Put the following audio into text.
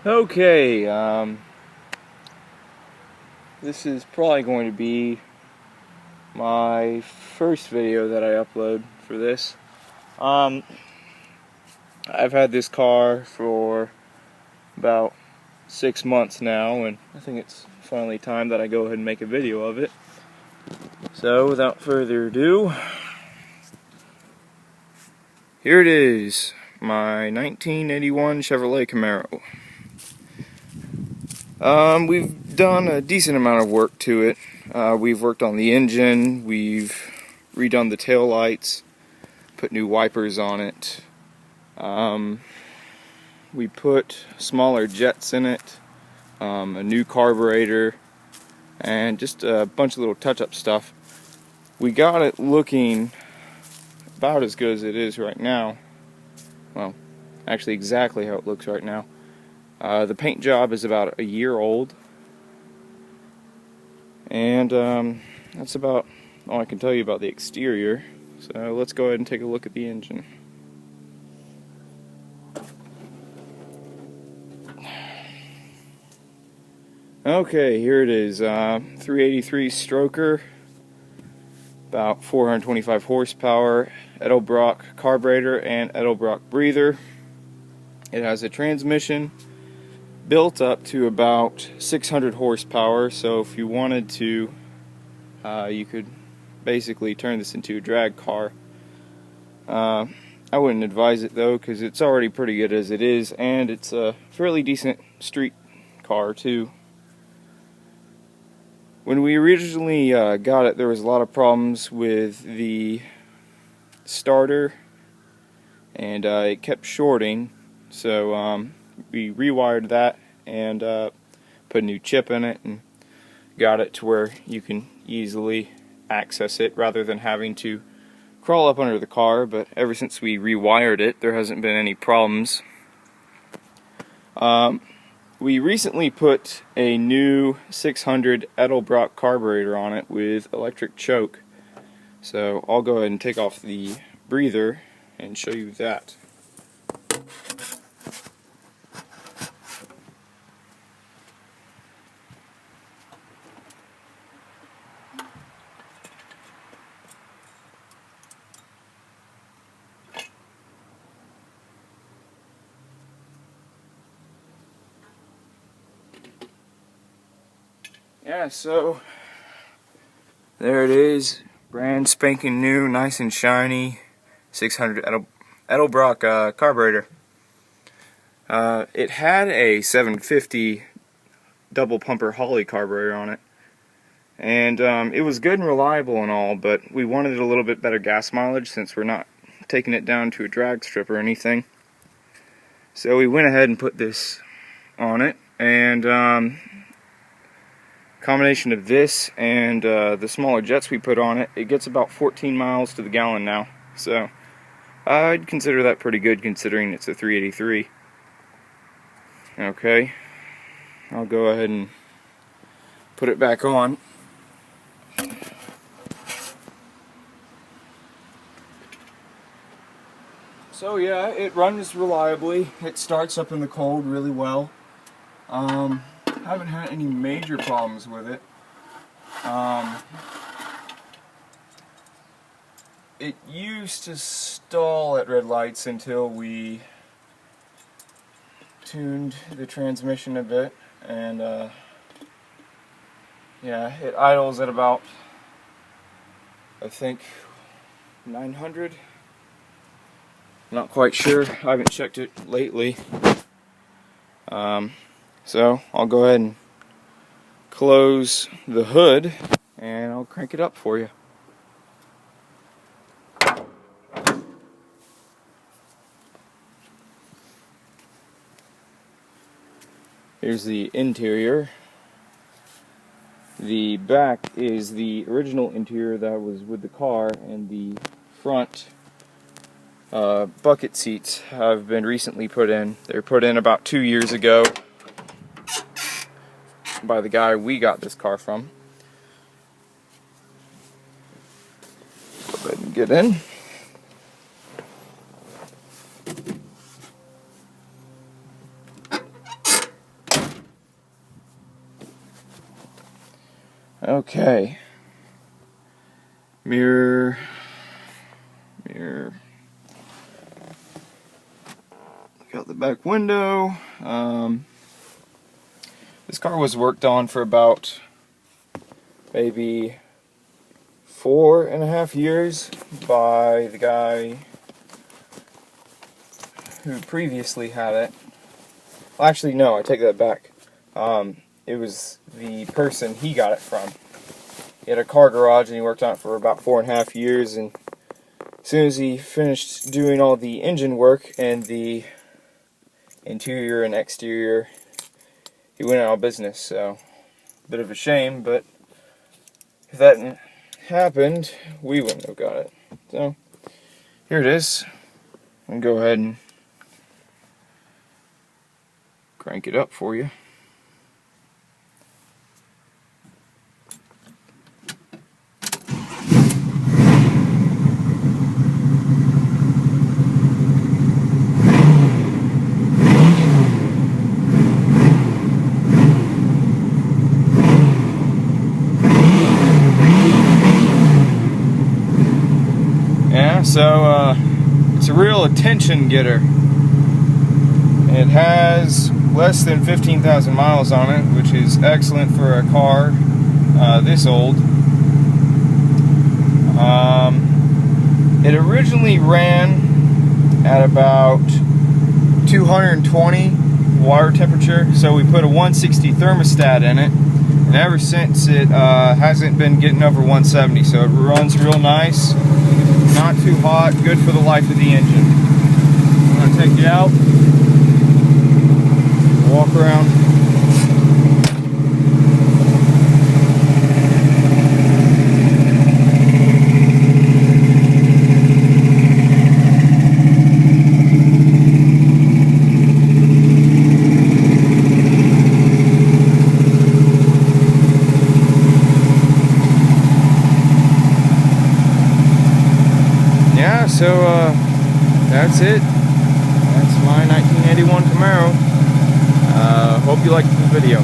Okay, this is probably going to be my first video that I upload for this. I've had this car for about 6 months now, and I think it's finally time that I go ahead and make a video of it. So, without further ado, here it is, my 1981 Chevrolet Camaro. We've done a decent amount of work to it. We've worked on the engine, we've redone the tail lights, put new wipers on it. We put smaller jets in it, a new carburetor, and just a bunch of little touch-up stuff. We got it looking about as good as it is right now. Well, actually exactly how it looks right now. The paint job is about a year old, and that's about all I can tell you about the exterior. So let's go ahead and take a look at the engine. Okay, here it is, 383 stroker, about 425 horsepower, Edelbrock carburetor and Edelbrock breather. It has a transmission built up to about 600 horsepower, so if you wanted to, you could basically turn this into a drag car. I wouldn't advise it though, because it's already pretty good as it is, and it's a fairly decent street car too. When we originally got it, there was a lot of problems with the starter, and it kept shorting, so we rewired that and put a new chip in it and got it to where you can easily access it rather than having to crawl up under the car. But ever since we rewired it, there hasn't been any problems. We recently put a new 600 Edelbrock carburetor on it with electric choke, so I'll go ahead and take off the breather and show you that. Yeah, so there it is, brand spanking new, nice and shiny, 600 Edelbrock carburetor. It had a 750 double pumper Holley carburetor on it, and it was good and reliable and all, but we wanted a little bit better gas mileage since we're not taking it down to a drag strip or anything. So we went ahead and put this on it, and combination of this and the smaller jets we put on it, it gets about 14 miles to the gallon now. So I'd consider that pretty good considering it's a 383. Okay, I'll go ahead and put it back on. So yeah, it runs reliably. It starts up in the cold really well. Haven't had any major problems with it. It used to stall at red lights until we tuned the transmission a bit, and yeah, it idles at about, I think, 900. Not quite sure. I haven't checked it lately. So I'll go ahead and close the hood and I'll crank it up for you. Here's the interior. The back is the original interior that was with the car, and the front bucket seats have been recently put in. They were put in about 2 years ago by the guy we got this car from. Go ahead and get in. Okay. Mirror. Look out the back window. This car was worked on for about maybe 4.5 years by the guy who previously had it. Well, actually, no, I take that back. It was the person he got it from. He had a car garage and he worked on it for about 4.5 years, and as soon as he finished doing all the engine work and the interior and exterior, he went out of business. So, a bit of a shame, but if that hadn't happened, we wouldn't have got it. So, here it is. I'm going to go ahead and crank it up for you. Yeah, so it's a real attention getter. It has less than 15,000 miles on it, which is excellent for a car this old. It originally ran at about 220 water temperature, so we put a 160 thermostat in it, and ever since it hasn't been getting over 170, so it runs real nice, not too hot, good for the life of the engine. I'm going to take it out, walk around. Yeah, so that's it. That's my 1981 Camaro. Hope you liked the video.